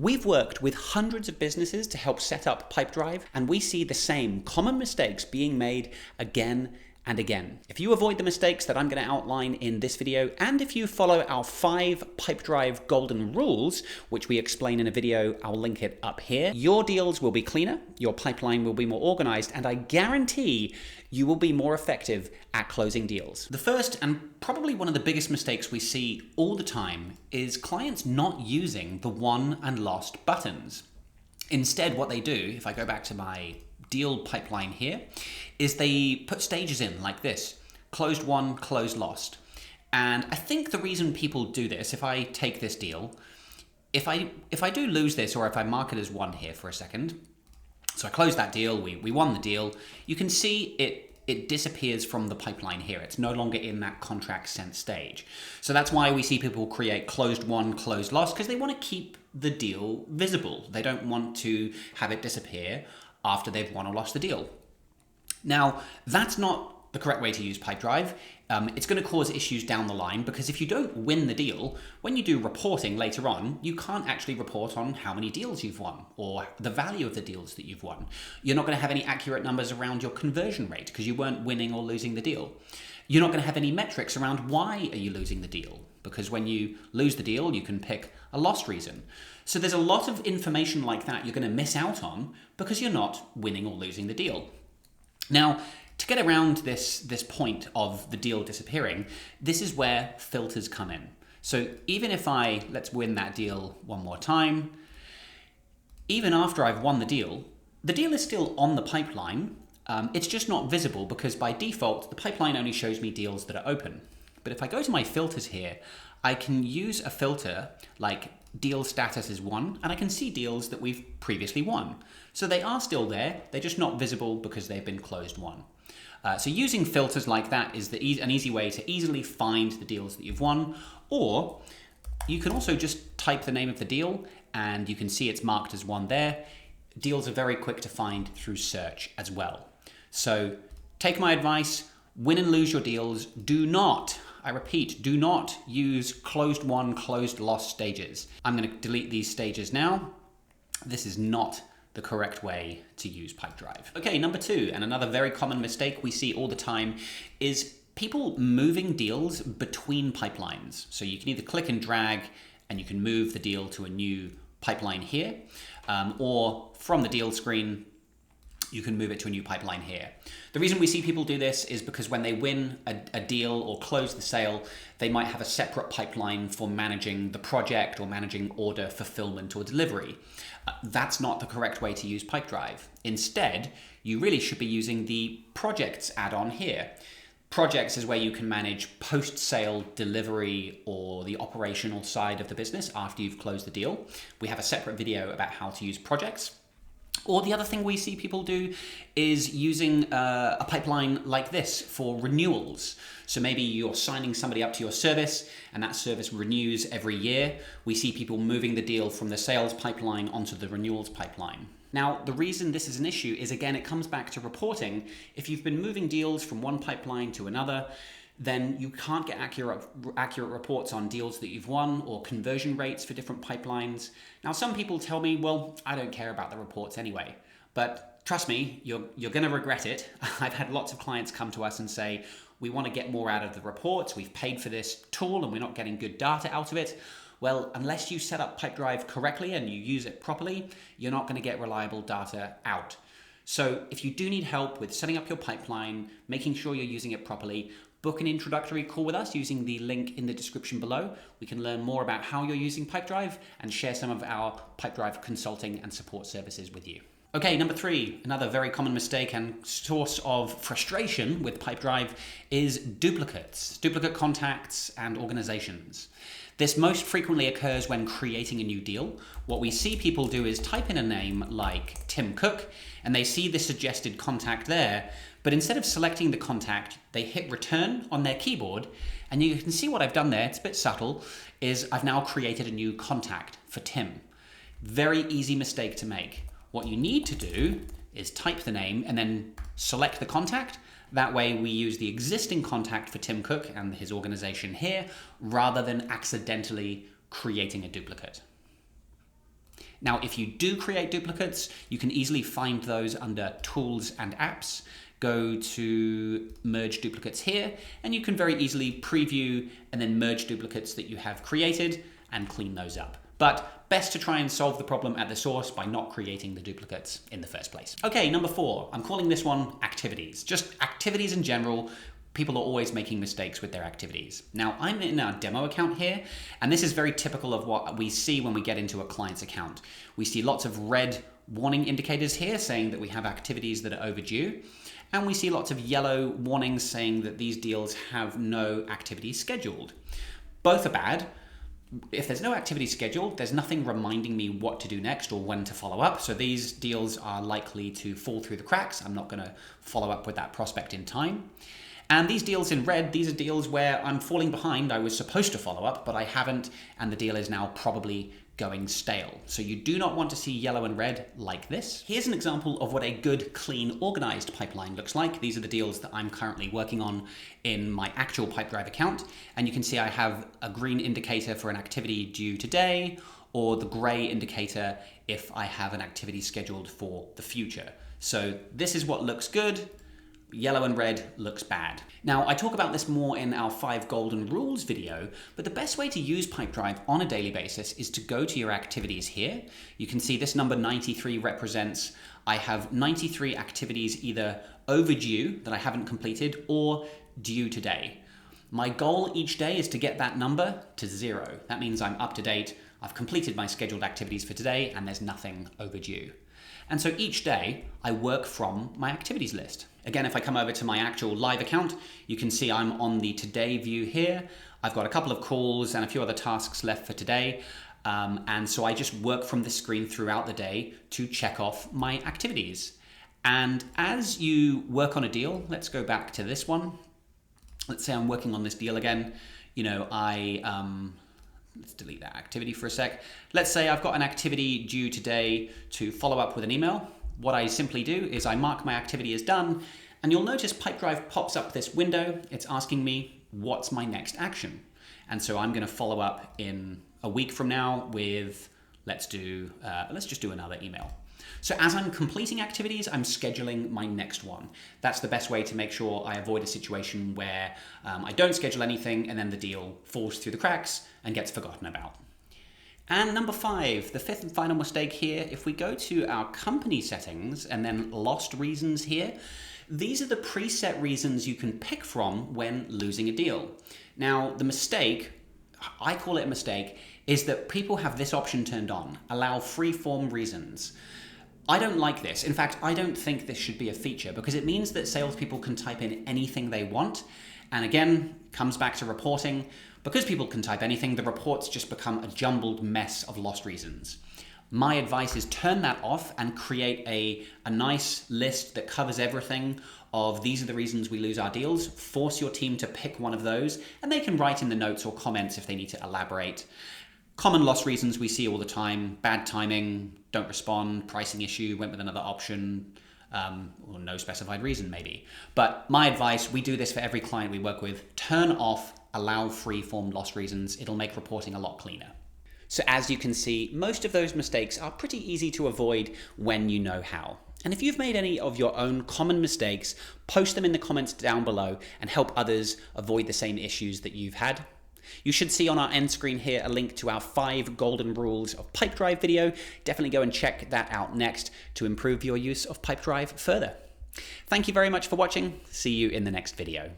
We've worked with hundreds of businesses to help set up Pipedrive, and we see the same common mistakes being made again and again. If you avoid the mistakes that I'm going to outline in this video, and if you follow our 5 Pipedrive golden rules, which we explain in a video, I'll link it up here, your deals will be cleaner, your pipeline will be more organized, and I guarantee you will be more effective at closing deals. The first, and probably one of the biggest mistakes we see all the time, is clients not using the won and lost buttons. Instead, what they do, if I go back to my deal pipeline here, is they put stages in like this: closed won, closed lost. And I think the reason people do this, if I take this deal, if I do lose this, or if I mark it as won here for a second, so I closed that deal, we won the deal, you can see it disappears from the pipeline here. It's no longer in that contract sent stage. So that's why we see people create closed won, closed lost, because they want to keep the deal visible. They don't want to have it disappear after they've won or lost the deal. Now, that's not the correct way to use Pipedrive. It's going to cause issues down the line, because if you don't win the deal, when you do reporting later on, you can't actually report on how many deals you've won or the value of the deals that you've won. You're not going to have any accurate numbers around your conversion rate because you weren't winning or losing the deal. You're not going to have any metrics around why are you losing the deal, because when you lose the deal, you can pick a loss reason. So there's a lot of information like that you're going to miss out on because you're not winning or losing the deal. Now, to get around this point of the deal disappearing, this is where filters come in. So even if let's win that deal one more time, even after I've won the deal is still on the pipeline. It's just not visible because by default, the pipeline only shows me deals that are open. But if I go to my filters here, I can use a filter like deal status is won, and I can see deals that we've previously won. So they are still there, they're just not visible because they've been closed won. So using filters like that is an easy way to easily find the deals that you've won, or you can also just type the name of the deal and you can see it's marked as won there. Deals are very quick to find through search as well. So take my advice, win and lose your deals. Do not, I repeat, do not use closed won, closed lost stages. I'm going to delete these stages now. This is not the correct way to use Pipedrive. Okay, number 2, and another very common mistake we see all the time, is people moving deals between pipelines. So you can either click and drag and you can move the deal to a new pipeline here, or from the deal screen, you can move it to a new pipeline here. The reason we see people do this is because when they win a deal or close the sale, they might have a separate pipeline for managing the project or managing order fulfillment or delivery. That's not the correct way to use Pipedrive. Instead, you really should be using the projects add-on here. Projects is where you can manage post-sale delivery or the operational side of the business after you've closed the deal. We have a separate video about how to use projects. Or the other thing we see people do is using a pipeline like this for renewals. So maybe you're signing somebody up to your service and that service renews every year. We see people moving the deal from the sales pipeline onto the renewals pipeline. Now, the reason this is an issue is, again, it comes back to reporting. If you've been moving deals from one pipeline to another, then you can't get accurate reports on deals that you've won or conversion rates for different pipelines. Now, some people tell me, well, I don't care about the reports anyway. But trust me, you're going to regret it. I've had lots of clients come to us and say, we want to get more out of the reports. We've paid for this tool and we're not getting good data out of it. Well, unless you set up Pipedrive correctly and you use it properly, you're not going to get reliable data out. So if you do need help with setting up your pipeline, making sure you're using it properly, book an introductory call with us using the link in the description below. We can learn more about how you're using Pipedrive and share some of our Pipedrive consulting and support services with you. Okay, number 3, another very common mistake and source of frustration with Pipedrive is duplicates, duplicate contacts and organizations. This most frequently occurs when creating a new deal. What we see people do is type in a name like Tim Cook and they see the suggested contact there, but instead of selecting the contact, they hit return on their keyboard, and you can see what I've done there, it's a bit subtle, is I've now created a new contact for Tim. Very easy mistake to make. What you need to do is type the name and then select the contact. That way we use the existing contact for Tim Cook and his organization here, rather than accidentally creating a duplicate. Now, if you do create duplicates, you can easily find those under Tools and Apps. Go to Merge Duplicates here, and you can very easily preview and then merge duplicates that you have created and clean those up. But best to try and solve the problem at the source by not creating the duplicates in the first place. Okay, number 4, I'm calling this one activities. Just activities in general. People are always making mistakes with their activities. Now, I'm in our demo account here, and this is very typical of what we see when we get into a client's account. We see lots of red warning indicators here saying that we have activities that are overdue, and we see lots of yellow warnings saying that these deals have no activity scheduled. Both are bad. If there's no activity scheduled, there's nothing reminding me what to do next or when to follow up. So these deals are likely to fall through the cracks. I'm not going to follow up with that prospect in time. And these deals in red, these are deals where I'm falling behind. I was supposed to follow up, but I haven't, and the deal is now probably going stale. So you do not want to see yellow and red like this. Here's an example of what a good, clean, organized pipeline looks like. These are the deals that I'm currently working on in my actual Pipedrive account. And you can see I have a green indicator for an activity due today, or the gray indicator if I have an activity scheduled for the future. So this is what looks good. Yellow and red looks bad. Now, I talk about this more in our 5 golden rules video, but the best way to use Pipedrive on a daily basis is to go to your activities here. You can see this number 93 represents I have 93 activities either overdue that I haven't completed or due today. My goal each day is to get that number to 0. That means I'm up to date, I've completed my scheduled activities for today, and there's nothing overdue. And so each day I work from my activities list. Again, if I come over to my actual live account, you can see I'm on the today view here. I've got a couple of calls and a few other tasks left for today. And so I just work from this screen throughout the day to check off my activities. And as you work on a deal, let's go back to this one. Let's say I'm working on this deal again. You know, let's delete that activity for a sec. Let's say I've got an activity due today to follow up with an email. What I simply do is I mark my activity as done, and you'll notice Pipedrive pops up this window. It's asking me, what's my next action? And so I'm going to follow up in a week from now with, let's just do another email. So as I'm completing activities, I'm scheduling my next one. That's the best way to make sure I avoid a situation where I don't schedule anything and then the deal falls through the cracks and gets forgotten about. And number 5, the 5th and final mistake here, if we go to our company settings and then lost reasons here, these are the preset reasons you can pick from when losing a deal. Now, the mistake, I call it a mistake, is that people have this option turned on, allow free-form reasons. I don't like this. In fact, I don't think this should be a feature because it means that salespeople can type in anything they want. And again, comes back to reporting. Because people can type anything, the reports just become a jumbled mess of lost reasons. My advice is turn that off and create a nice list that covers everything of these are the reasons we lose our deals. Force your team to pick one of those, and they can write in the notes or comments if they need to elaborate. Common loss reasons we see all the time: bad timing, don't respond, pricing issue, went with another option, or no specified reason maybe. But my advice, we do this for every client we work with, turn off, allow free-form loss reasons. It'll make reporting a lot cleaner. So as you can see, most of those mistakes are pretty easy to avoid when you know how. And if you've made any of your own common mistakes, post them in the comments down below and help others avoid the same issues that you've had. You should see on our end screen here a link to our 5 golden rules of Pipedrive video. Definitely go and check that out next to improve your use of Pipedrive further. Thank you very much for watching. See you in the next video.